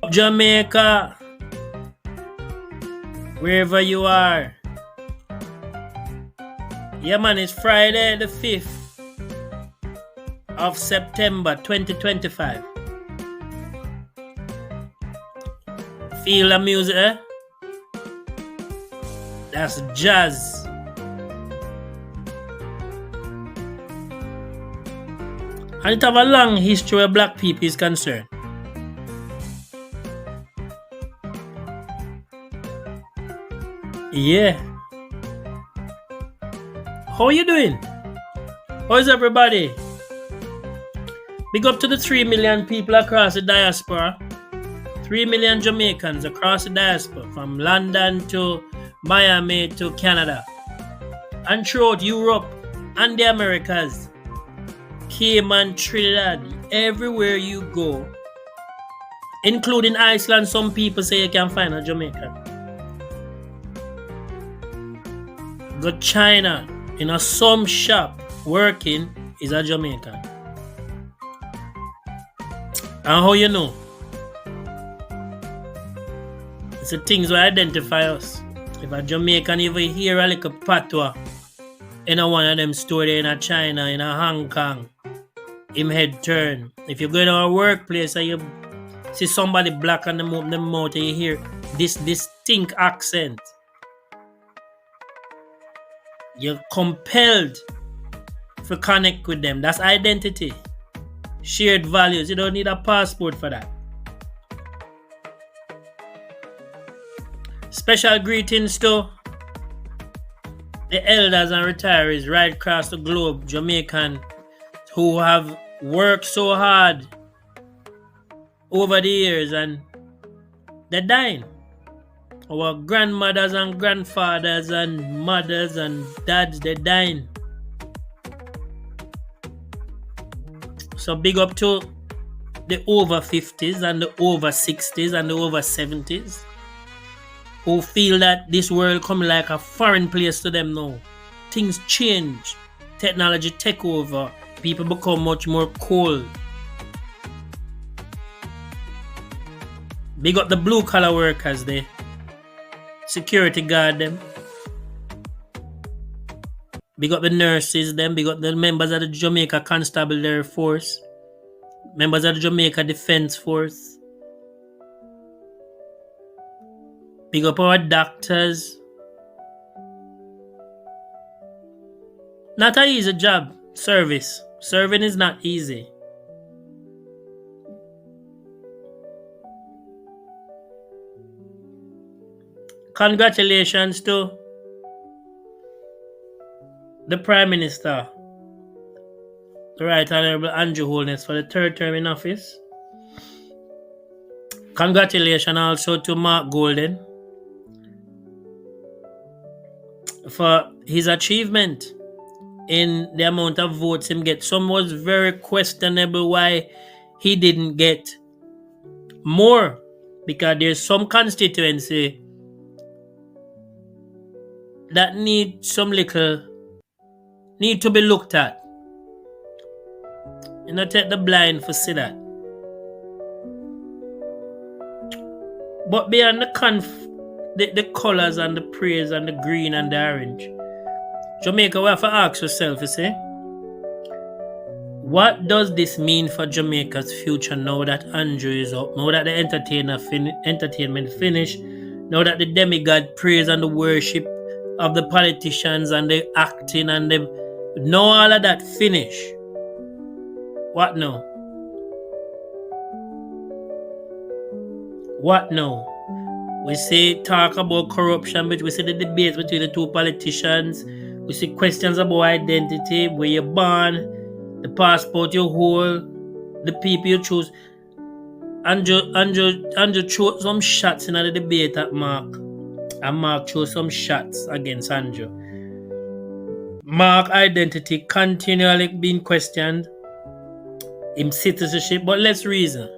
Jamaica, wherever you are. Yeah, man, it's Friday the 5th of September 2025. Feel the music, eh? That's jazz. And it have a long history where black people is concerned. Yeah. How you doing? How is everybody? Big up to the 3 million people across the diaspora. 3 million Jamaicans across the diaspora, from London to Miami to Canada, and throughout Europe and the Americas, Cayman, Trinidad, everywhere you go, including Iceland. Some people say you can find a Jamaican. Go China, in a some shop working is a Jamaican. And how you know? It's the things that identify us. If a Jamaican even hear a little patois in a one of them stores in a China, in a Hong Kong, him head turn. If you go to a workplace and you see somebody black on the mouth and you hear this distinct accent, you're compelled to connect with them. That's identity. Shared values. You don't need a passport for that. Special greetings to the elders and retirees right across the globe, Jamaican, who have worked so hard over the years and they're dying. Our grandmothers and grandfathers and mothers and dads, they're dying. So big up to the over 50s and the over 60s and the over 70s who feel that this world come like a foreign place to them now. Things change. Technology take over. People become much more cold. Big up the blue collar workers there. Security guard them. Big up the nurses them. Big up the members of the Jamaica Constabulary Force. Members of the Jamaica Defense Force. Big up our doctors. Not an easy job. Service. Serving is not easy. Congratulations to the Prime Minister, the Right Honorable Andrew Holness, for the 3rd term in office. Congratulations also to Mark Golden for his achievement in the amount of votes him get. Some was very questionable why he didn't get more, because there's some constituency that need to be looked at. You know, take the blind for see that. But beyond the colors and the praise and the green and the orange, Jamaica, we have to ask yourself, you see, what does this mean for Jamaica's future now that Andrew is up, now that the entertainment finished, now that the demigod praise and the worship of the politicians and the acting and now all of that finish? What now? What now? We see talk about corruption, but we see the debates between the two politicians. We see questions about identity, where you're born, the passport you hold, the people you choose. Andrew threw some shots in the debate at Mark. And Mark threw some shots against Andrew. Mark's identity continually being questioned. His citizenship, but let's reason.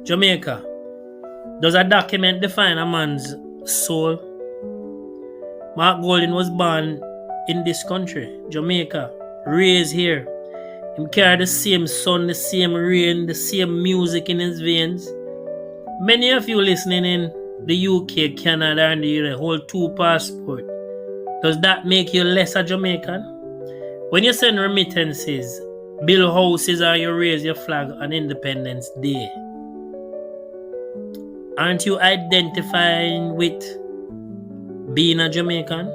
Jamaica. Does a document define a man's soul? Mark Golden was born in this country, Jamaica, raised here. He carried the same sun, the same rain, the same music in his veins. Many of you listening in the UK, Canada, and the US hold 2 passports. Does that make you less a Jamaican? When you send remittances, build houses, or you raise your flag on Independence Day, aren't you identifying with being a Jamaican?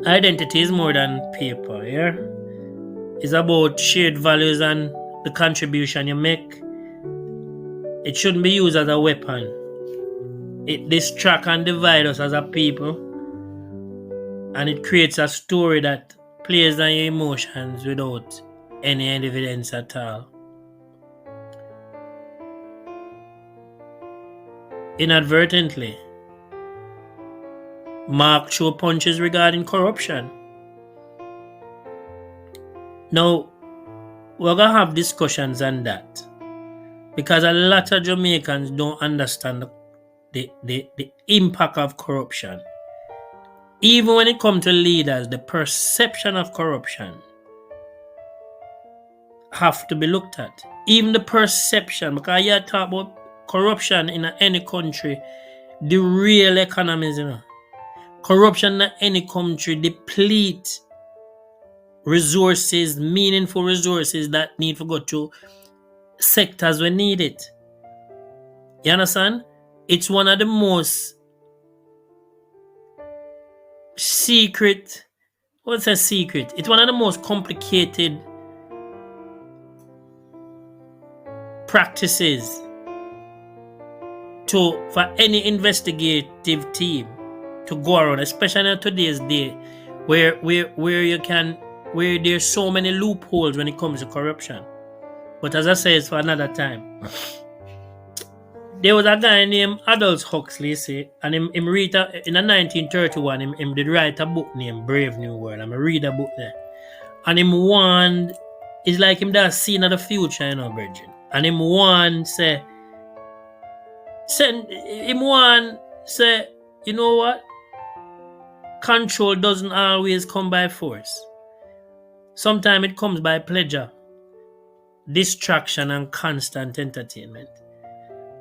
Identity is more than paper, yeah? It's about shared values and the contribution you make. It shouldn't be used as a weapon. It distracts and divides us as a people, and it creates a story that plays on your emotions without any evidence at all. Inadvertently, Mark threw punches regarding corruption. Now, we're going to have discussions on that, because a lot of Jamaicans don't understand the impact of corruption. Even when it comes to leaders, the perception of corruption have to be looked at. Even the perception, because you talk about corruption in any country, the real economies, corruption in any country deplete resources, meaningful resources that need to go to sectors where need it. You understand? It's one of the most secret, what's a secret? It's one of the most complicated practices for any investigative team to go around, especially in today's day, where there's so many loopholes when it comes to corruption. But as I say, it's for another time. There was a guy named Aldous Huxley, see, and him read in 1931, him did write a book named Brave New World. I'm read a book there. And him warned, it's like him that seen of the future, Bridget. And him warned, say, you know what? Control doesn't always come by force. Sometimes it comes by pleasure, distraction, and constant entertainment.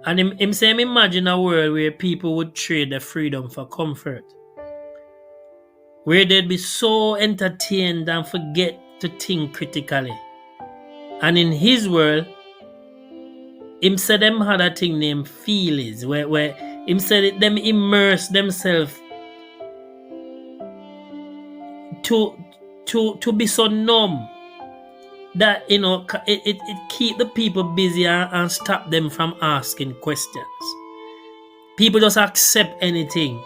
And him say, imagine a world where people would trade their freedom for comfort, where they'd be so entertained and forget to think critically. And in his world, him said them had a thing named feelings, where him said them immerse themselves to be so numb that it keep the people busy and stop them from asking questions. People just accept anything.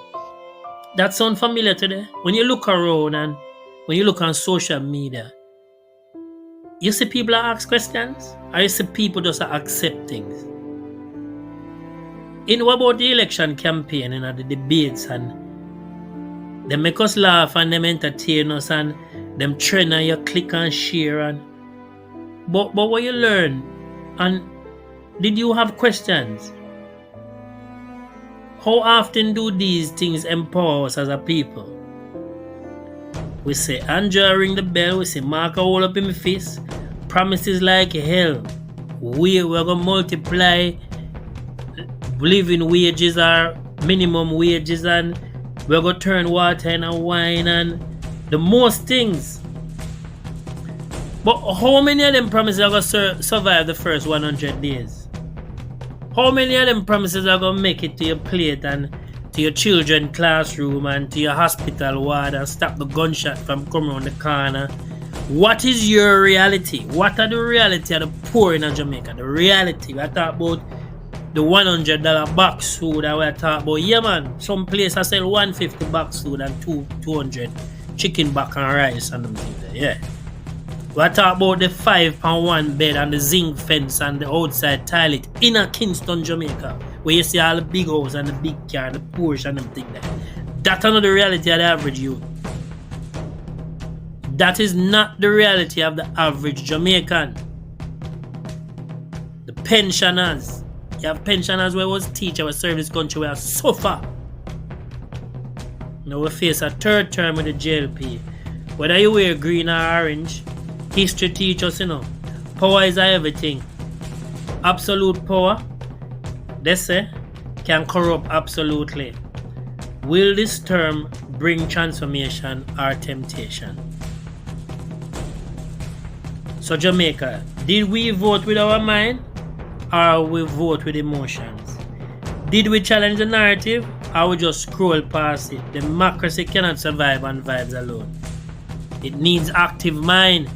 That sound familiar today? When you look around and when you look on social media, you see people ask questions, or you see people just accept things. What about the election campaign and the debates, and they make us laugh and them entertain us and them trend and you click and share and but what you learn, and did you have questions? How often do these things empower us as a people? We say Andrew ring the bell, we say Mark a hold up in my face, promises like hell. We're gonna multiply living wages or minimum wages, and we're gonna turn water into wine and the most things. But how many of them promises are going to survive the first 100 days? How many of them promises are going to make it to your plate and to your children's classroom and to your hospital ward and stop the gunshot from coming around the corner? What is your reality? What are the reality of the poor in Jamaica? The reality. I talk about the $100 box food that we talk about. Yeah, man. Some places sell $150 box food and $200 chicken back and rice and them things there. Yeah. We talk about the £5 bed and the zinc fence and the outside toilet in a Kingston, Jamaica, where you see all the big house and the big car and the Porsche and them things there. That's not the reality of the average youth. That is not the reality of the average Jamaican. The pensioners. You have pensioners where was teacher, where serve this country, where suffer. Now we face a third term with the JLP. Whether you wear green or orange, history teach us, power is everything. Absolute power they say, can corrupt absolutely. Will this term bring transformation or temptation? So Jamaica, did we vote with our mind or we vote with emotions? Did we challenge the narrative or we just scroll past it? Democracy cannot survive on vibes alone. It needs active mind.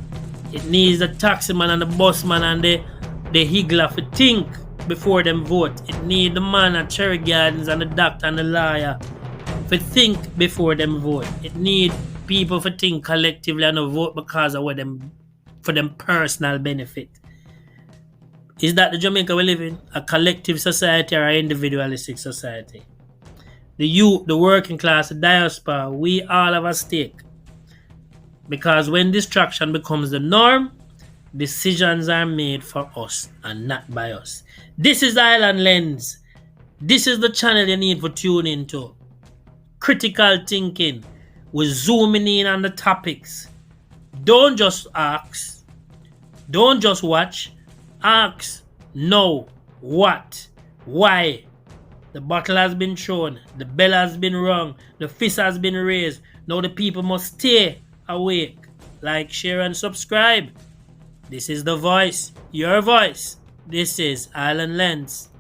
It needs the taximan and the busman and the higgler to think before them vote. It needs the man at Cherry Gardens and the doctor and the lawyer to think before them vote. It needs people to think collectively and vote because of what them for them personal benefit. Is that the Jamaica we live in? A collective society or an individualistic society? The youth, the working class, the diaspora, we all have a stake. Because when distraction becomes the norm, decisions are made for us and not by us. This is the Island Lens. This is the channel you need to tune into. Critical thinking. We're zooming in on the topics. Don't just ask. Don't just watch. Ask. No. What? Why? The bottle has been thrown. The bell has been rung. The fist has been raised. Now the people must stay awake. Like, share, and subscribe. This is the voice. Your voice. This is Island Lens.